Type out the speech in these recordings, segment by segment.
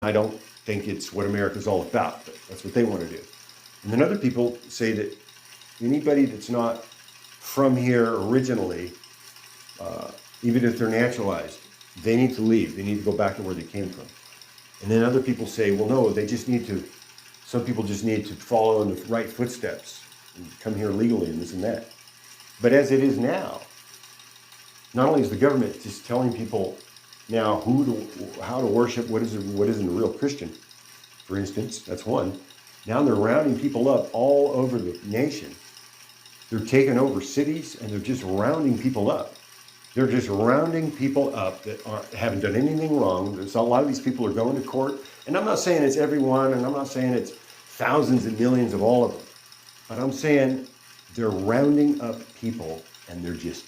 I don't think it's what America's all about, but that's what they want to do. And then other people say that anybody that's not from here originally, even if they're naturalized, they need to leave. They need to go back to where they came from. And then other people say, well, no, some people just need to follow in the right footsteps and come here legally and this and that. But as it is now, not only is the government just telling people now how to worship, what isn't a real Christian, for instance, that's one. Now they're rounding people up all over the nation. They're taking over cities and they're just rounding people up. They're just rounding people up that haven't done anything wrong. A lot of these people are going to court. And I'm not saying it's everyone, and I'm not saying it's thousands and millions of all of them. But I'm saying they're rounding up people, and they're just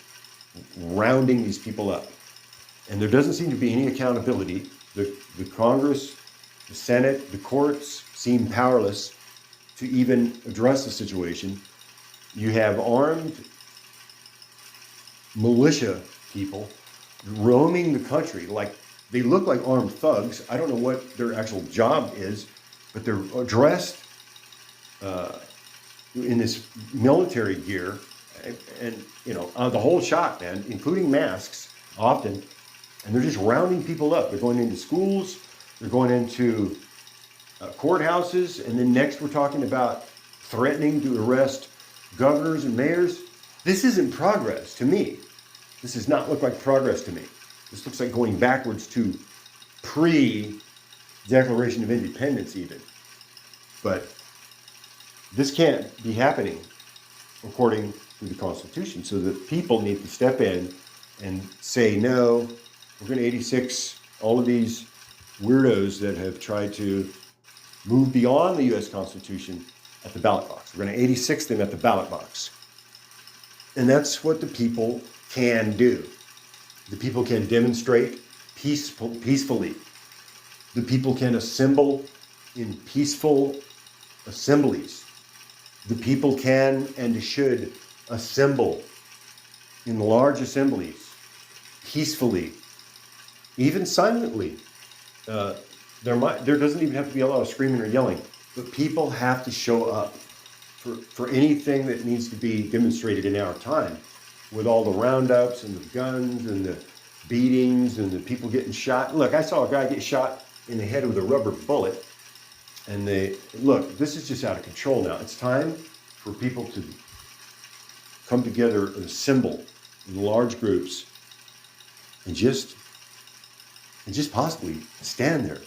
rounding these people up. And there doesn't seem to be any accountability. The Congress, the Senate, the courts seem powerless to even address the situation. You have armed militia people roaming the country. Like, they look like armed thugs. I don't know what their actual job is, but they're dressed in this military gear, and the whole shot, man, including masks often. And they're just rounding people up. They're going into schools, they're going into courthouses, and then next we're talking about threatening to arrest governors and mayors. This isn't progress to me. This does not look like progress to me. This looks like going backwards to pre-Declaration of Independence even. But this can't be happening according to the Constitution. So the people need to step in and say, no, we're going to 86 all of these weirdos that have tried to move beyond the U.S. Constitution at the ballot box. We're going to 86 them at the ballot box. And that's what the people can do. The people can demonstrate peacefully. The people can assemble in peaceful assemblies. The people can and should assemble in large assemblies peacefully, even silently. There doesn't even have to be a lot of screaming or yelling, but people have to show up for anything that needs to be demonstrated in our time, with all the roundups and the guns and the beatings and the people getting shot. Look, I saw a guy get shot in the head with a rubber bullet, and this is just out of control now. It's time for people to come together and assemble in large groups and just possibly stand there